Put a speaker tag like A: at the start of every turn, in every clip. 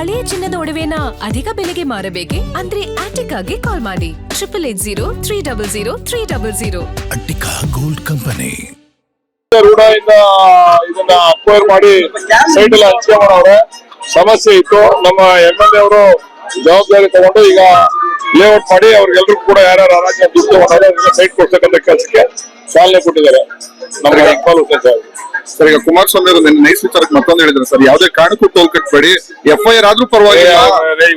A: ಹಳೆಯ ಚಿನ್ನದ ಒಡವೆನ ಅಧಿಕ ಬೆಲೆಗೆ ಮಾರಬೇಕೆ ಅಂದ್ರೆ ಆಟಿಕಾಗೆ ಕಾಲ್ ಮಾಡಿ 8880300300.
B: Attica gold company.
C: ರೂಢದಿಂದ ಇದನ್ನ ಅಕ್ವೈರ್ ಮಾಡಿ ಸೈಟ್ ಎಲ್ಲ ಹಂಚಿಕೆ ಮಾಡವ್ರೆ. ಸಮಸ್ಯೆ ಇತ್ತು. ನಮ್ಮ MLA ಅವರು ಜವಾಬ್ದಾರಿ ತಗೊಂಡು ಈಗ ಲೇಔಟ್ ಮಾಡಿ ಅವ್ರಿಗೆಲ್ರಿಗೂ ಕೂಡ ಯಾರ್ಯಾರು ಅರಾಜಕ ದುಡ್ಡು ತಗೊಂಡ್ರೆ ಸೈಟ್ ಕೊಡ್ತಕ್ಕಂಥ ಕೆಲಸಕ್ಕೆ ಚಾಲನೆ ಕೊಟ್ಟಿದ್ದಾರೆ ನಮ್ಮ ಇಕ್ಬಾಲ್ ಹುಸೇನ್ ಸಾಹೇಬ್.
D: ಸರ್, ಈಗ ಕುಮಾರಸ್ವಾಮಿ ಅವರು ನೈಸ್ ವಿಚಾರಕ್ಕೆ ಮತ್ತೊಂದು ಹೇಳಿದ್ರು ಸರ್, ಯಾವುದೇ ಕಾರಣಕ್ಕೂ ಟೋಲ್ ಕಟ್ಬೇಡಿ, FIR ಆದ್ರೂ ಪರವಾಗಿಲ್ಲ.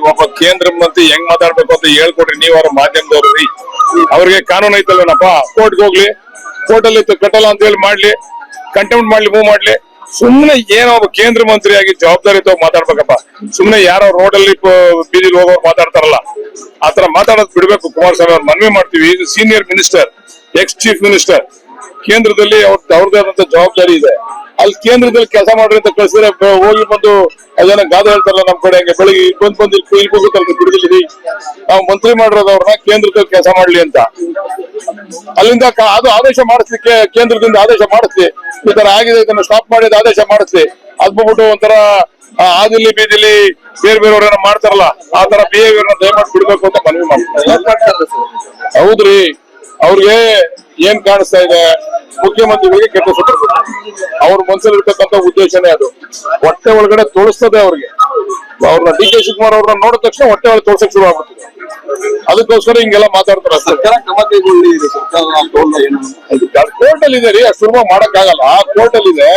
C: ಒಬ್ಬ ಕೇಂದ್ರ ಮಂತ್ರಿ ಹೆಂಗ್ ಮಾತಾಡ್ಬೇಕು ಅಂತ ಹೇಳ್ಕೊಡ್ರಿ ನೀವು, ಅವ್ರ ಮಾಧ್ಯಮದವ್ರಿ. ಅವ್ರಿಗೆ ಕಾನೂನು ಐತಲ್ಲನಪ್ಪ, ಕೋರ್ಟ್ಗೆ ಹೋಗ್ಲಿ, ಕೋರ್ಟ್ ಅಲ್ಲಿ ಕಟ್ಟಲ್ಲ ಅಂತ ಹೇಳಿ ಮಾಡ್ಲಿ, ಕಂಟೆಂಪ್ಟ್ ಮಾಡ್ಲಿ, ಮೂವ್ ಮಾಡ್ಲಿ. ಸುಮ್ನೆ ಏನೋ ಒಬ್ಬ ಕೇಂದ್ರ ಮಂತ್ರಿಯಾಗಿ ಜವಾಬ್ದಾರಿ ತಗೋ ಮಾತಾಡ್ಬೇಕಪ್ಪ. ಸುಮ್ನೆ ಯಾರೋ ರೋಡ್ ಅಲ್ಲಿ ಬೀದಿಲಿ ಹೋಗೋರು ಮಾತಾಡ್ತಾರಲ್ಲ, ಆತರ ಮಾತಾಡೋದ್ ಬಿಡ್ಬೇಕು. ಕುಮಾರಸ್ವಾಮಿ ಅವ್ರು ಮನವಿ ಮಾಡ್ತೀವಿ. ಇದು senior minister, X chief minister, ಕೇಂದ್ರದಲ್ಲಿ ಅವ್ರದ್ದೇ ಆದಂತ ಜವಾಬ್ದಾರಿ ಇದೆ. ಅಲ್ಲಿ ಕೇಂದ್ರದಲ್ಲಿ ಕೆಲಸ ಮಾಡ್ರಿ ಅಂತ ಕಳ್ಸಿದ್ರೆ ಹೋಗಿ ಬಂದು ಅದೇನೋ ಗಾದೆ ಹೇಳ್ತಾರಲ್ಲ ನಮ್ ಕಡೆ, ಹಂಗೆ ಬೆಳಿಗ್ಗೆ ಬಂದು ಇಲ್ಲಿ ಹೋಗುತ್ತಲ್ಲ ಬಿಡುದಿಲ್ಲ. ನಾವು ಮಂತ್ರಿ ಮಾಡಿರೋದವ್ರನ್ನ ಕೇಂದ್ರದಲ್ಲಿ ಕೆಲಸ ಮಾಡ್ಲಿ ಅಂತ ಅಲ್ಲಿಂದ ಅದು ಆದೇಶ ಮಾಡಿಸ್ಲಿಕ್ಕೆ ಕೇಂದ್ರದಿಂದ ಆದೇಶ ಮಾಡಿಸ್ಲಿ, ಈ ತರ ಆಗಿದೆ ಇದನ್ನ ಸ್ಟಾಪ್ ಮಾಡಿದ ಆದೇಶ ಮಾಡಿಸ್ಲಿ. ಅದ್ಬಿಟ್ಟು ಒಂಥರ ಆದಿಲ್ಲಿ ಬೀದಿಲಿ ಬೇರೆಯವ್ರೇನೋ ಮಾಡ್ತಾರಲ್ಲ, ಆ ತರ ಬಿಹೇವಿಯರ್ ನ ದಯಮಾಡಿ ಬಿಡ್ಬೇಕು ಅಂತ ಮನವಿ ಮಾಡ್ತಾರೆ. ಹೌದ್ರಿ, ಅವ್ರಿಗೆ ಏನ್ ಕಾಣಿಸ್ತಾ ಇದೆ, ಮುಖ್ಯಮಂತ್ರಿಗಳಿಗೆ ಕೆಟ್ಟ ಸುಟ್ಟು ಅವ್ರ ಮನಸ್ಸಲ್ಲಿ ಇರ್ತಕ್ಕಂಥ ಉದ್ದೇಶನೇ ಅದು. ಹೊಟ್ಟೆ ಒಳಗಡೆ ತೋರಿಸ್ತದೆ ಅವ್ರಿಗೆ. ಅವ್ರನ್ನ DK ಶಿವಕುಮಾರ್ ಅವ್ರನ್ನ ನೋಡಿದ ತಕ್ಷಣ ಹೊಟ್ಟೆ ಒಳಗೆ ತೋರ್ಸಕ್ ಶುರು ಆಗ್ಬಿಡ್ತದೆ. ಅದಕ್ಕೋಸ್ಕರ ಹಿಂಗೆಲ್ಲ ಮಾತಾಡ್ತಾರೆ. ಕೋರ್ಟ್ ಅಲ್ಲಿ ಇದೆ ರೀ, ಅಷ್ಟು ಸುಲಭ ಮಾಡಕ್ ಆಗಲ್ಲ. ಕೋರ್ಟ್ ಅಲ್ಲಿ ಇದೆ,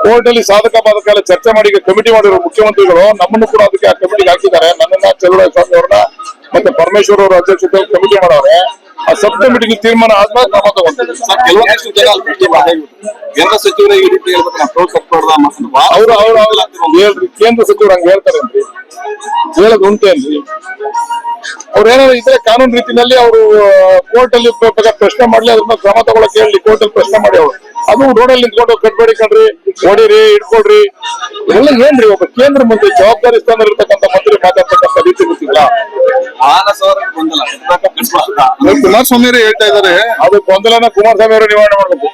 C: ಕೋರ್ಟ್ ಅಲ್ಲಿ ಸಾಧಕ ಬಾಧಕ ಎಲ್ಲ ಚರ್ಚೆ ಮಾಡಿ ಕಮಿಟಿ ಮಾಡಿರೋ ಮುಖ್ಯಮಂತ್ರಿಗಳು ನಮ್ಮನ್ನು ಕೂಡ ಅದಕ್ಕೆ ಆ ಕಮಿಟಿಗೆ ಹಾಕಿದ್ದಾರೆ. ನನ್ನನ್ನ ಚಲುವರಾಯಸ್ವಾಮಿ ಅವ್ರನ್ನ ಮತ್ತೆ ಪರಮೇಶ್ವರ್ ಅವರ ಅಧ್ಯಕ್ಷತೆ ಕಮಿಟಿ ಮಾಡವ್ರೆ. ಆ ಸಬ್ ಕಮಿಟಿಗೆ ತೀರ್ಮಾನ ಆದ್ಮೇಲೆ ಕ್ರಮ ತಗೊಂಡಿದ್ದಾರೆ.
D: ಕೆಲವೊಂದಿಷ್ಟು ಜನ ಕೇಂದ್ರ ಸಚಿವರೇ ಈ ರೀತಿ ಹೇಳ್ಬೇಕು,
C: ಅವ್ರು ಹೇಳ್ರಿ, ಕೇಂದ್ರ ಸಚಿವರು ಹಂಗ ಹೇಳ್ತಾರೇನ್ರಿ? ಹೇಳೋದು ಉಂಟೇನ್ರಿ? ಅವ್ರ ಏನಾದ್ರು ಇದ್ರೆ ಕಾನೂನು ರೀತಿಯಲ್ಲಿ ಅವರು ಕೋರ್ಟ್ ಅಲ್ಲಿ ಪ್ರಶ್ನೆ ಮಾಡ್ಲಿ, ಅದನ್ನ ಕ್ರಮ ತಗೊಳಕ್ ಹೇಳಿ ಕೋರ್ಟ್ ಅಲ್ಲಿ ಪ್ರಶ್ನೆ ಮಾಡಿ. ಅವ್ರು ಅದು ರೋಡಲ್ಲಿ ನಿಂತ್ಕೊಂಡು ಕಟ್ಬೇಡಿ ಕಣ್ರಿ, ಹೊಡಿರಿ, ಇಟ್ಕೊಡ್ರಿ, ಇದೆಲ್ಲ ಏನ್ರಿ? ಒಬ್ಬ ಕೇಂದ್ರ ಮಂತ್ರಿ, ಜವಾಬ್ದಾರಿ ಸ್ಥಾನ ಇರ್ತಕ್ಕಂಥ ಮಂತ್ರಿ ಮಾತಾಡ್ತಕ್ಕಂಥ ರೀತಿ ಗೊತ್ತಿಲ್ಲ.
D: ಕುಮಾರಸ್ವಾಮಿ ಅವರೇ ಹೇಳ್ತಾ ಇದಾರೆ,
C: ಅದು ಗೊಂದಲನ ಕುಮಾರಸ್ವಾಮಿ ಅವರು ನಿವಾರಣೆ ಮಾಡ್ಬೇಕು.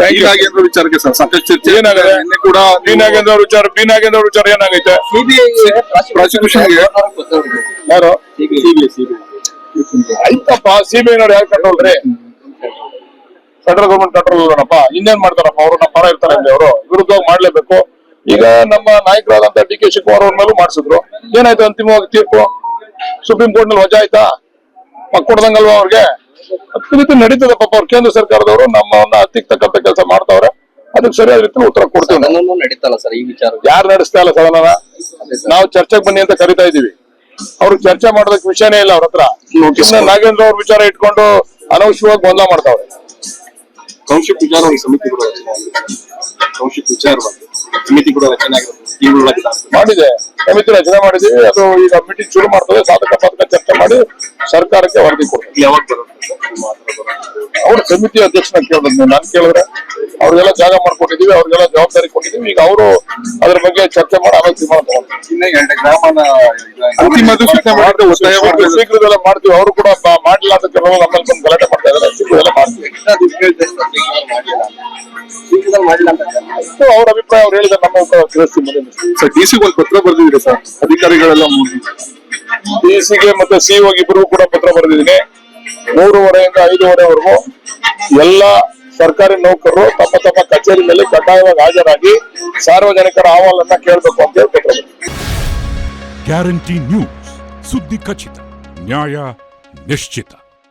D: ನಾಗೇಂದ್ರ ವಿಚಾರಕ್ಕೆ ಸರ್ ಸಾಕಷ್ಟು ಚರ್ಚೆ
C: ಏನಾಗಿದೆ ಕೂಡ. ಬಿ ನಾಗೇಂದ್ರ ವಿಚಾರ ಏನಾಗೈತೆ?
D: ಪ್ರಾಸಿಕ್ಯೂಷನ್ಗೆ
C: ಯಾರು ಆಯ್ತಪ್ಪ, CBI ಯಾರು ಕಂಟ್ರೋಲ್ ರೀ? ಸೆಂಟ್ರಲ್ ಗೌರ್ಮೆಂಟ್ ಕಂಟ್ರೋಲ್ ಇಲ್ಲನಪ್ಪ. ಇನ್ನೇನ್ ಮಾಡ್ತಾರಪ್ಪ ಅವರು? ನಮ್ಮ ಪರ ಇರ್ತಾರೆ ಅಂದ್ರೆ ಅವರು ವಿರುದ್ಧವಾಗಿ ಮಾಡ್ಲೇಬೇಕು. ಈಗ ನಮ್ಮ ನಾಯಕರಾದಂತ DK ಶಿವಕುಮಾರ್ ಅವ್ರ ಮೇಲೂ ಮಾಡಿಸಿದ್ರು. ಏನಾಯ್ತು ಅಂತಿಮವಾಗಿ ತೀರ್ಪು? ಸುಪ್ರೀಂ ಕೋರ್ಟ್ ನಲ್ಲಿ ವಜಾ ಆಯ್ತಾ? ಕೊಡ್ದಂಗಲ್ವಾ ಅವ್ರಿಗೆ? ಅದ್ ರೀತಿ ನಡೀತದೆ ಪಾಪ. ಅವ್ರ ಕೇಂದ್ರ ಸರ್ಕಾರದವರು ನಮ್ಮನ್ನ ಹತ್ತಿಕ್ಕತಕ್ಕಂಥ ಕೆಲಸ ಮಾಡ್ತಾವ್ರೆ. ಅದಕ್ಕೆ ಸರಿಯಾದ ರೀತಿ ಉತ್ತರ ಕೊಡ್ತೀವಿ.
E: ನಡೀತಲ್ಲ ಸರ್ ಈ ವಿಚಾರ?
C: ಯಾರು ನಡೆಸ್ತಾ ಇಲ್ಲ ಸದನ? ನಾವು ಚರ್ಚೆಗೆ ಬನ್ನಿ ಅಂತ ಕರಿತಾ ಇದೀವಿ. ಅವ್ರಿಗೆ ಚರ್ಚೆ ಮಾಡೋದಕ್ಕೆ ವಿಷಯನೇ ಇಲ್ಲ ಅವ್ರ ಹತ್ರ. ನಾಗೇಂದ್ರ ಅವ್ರ ವಿಚಾರ ಇಟ್ಕೊಂಡು ಅನವಶ್ಯವಾಗಿ ಗೊಂದಲ ಮಾಡ್ತಾವ್ರೆ.
D: ಟೌನ್ಶಿಪ್ ವಿಚಾರ ಒಂದು ಸಮಿತಿ ಕೂಡ ಟೌನ್ಶಿಪ್ ವಿಚಾರವಾಗಿ ಸಮಿತಿ ಕೂಡ ರಚನೆ
C: ಮಾಡಿದೆ. ಸಮಿತಿ ರಚನೆ ಮಾಡಿದೀವಿ. ಅದು ಈಗ ಮೀಟಿಂಗ್ ಶುರು ಮಾಡ್ತದೆ. ಸಾಧಕ ಬಾಧಕ ಚರ್ಚೆ ಮಾಡಿ ಸರ್ಕಾರಕ್ಕೆ ವರದಿ ಕೊಡ್ತೀವಿ.
D: ಯಾವಾಗ ಬರುತ್ತೆ?
C: ಅವ್ರ ಸಮಿತಿ ಅಧ್ಯಕ್ಷನ ಕೇಳಿದ್ರು, ನಾನು ಕೇಳಿದ್ರೆ ಅವ್ರಿಗೆಲ್ಲ ಜಾಗ ಮಾಡ್ಕೊಟ್ಟಿದೀವಿ, ಅವ್ರಿಗೆಲ್ಲ ಜವಾಬ್ದಾರಿ ಕೊಟ್ಟಿದೀವಿ. ಈಗ ಅವರು ಅದ್ರ ಬಗ್ಗೆ ಚರ್ಚೆ ಮಾಡಿ ಆಮೇಲೆ ತೀರ್ಮಾನ ತಗೊಂಡು ಶೀಘ್ರದಲ್ಲೇ ಮಾಡ್ತೀವಿ. ಅವರು ಕೂಡ ಮಾಡಿಲ್ಲ ಅಂತ ಕೆಲವು ನಮ್ಮಲ್ಲಿ ಬಂದು ಗಲಾಟೆ ಮಾಡ್ತಾ ಇದ್ದಾರೆ. ಶೀಘ್ರದಲ್ಲೇ ಮಾಡ್ತೀವಿ. ಅವ್ರ ಅಭಿಪ್ರಾಯ ಅವ್ರು ಹೇಳಿದ್ರೆ ನಮ್ಮ ತಿಳಿಸ್ತೀವಿ.
D: ಸರ್, DC ಒಂದು ಪತ್ರ ಬರೆದಿದ್ದೀರಿ ಸರ್, ಅಧಿಕಾರಿಗಳೆಲ್ಲ
C: DC ಮತ್ತೆ CO ಇಬ್ಬರಿಗೂ ಕೂಡ ಪತ್ರ ಬರೆದಿದ್ದೀನಿ. 3:30 ಇಂದ 5:30ವರೆಗೂ ಎಲ್ಲ ಸರ್ಕಾರಿ ನೌಕರರು ತಮ್ಮ ತಮ್ಮ ಕಚೇರಿಯಲ್ಲಿ ಕಡ್ಡಾಯವಾಗಿ ಹಾಜರಾಗಿ ಸಾರ್ವಜನಿಕರ ಅಹವಾಲನ್ನ ಕೇಳಬೇಕು ಅಂತ ಹೇಳಿ ಪತ್ರ.
B: ಗ್ಯಾರಂಟಿ ನ್ಯೂಸ್, ಸುದ್ದಿ ಖಚಿತ, ನ್ಯಾಯ ನಿಶ್ಚಿತ.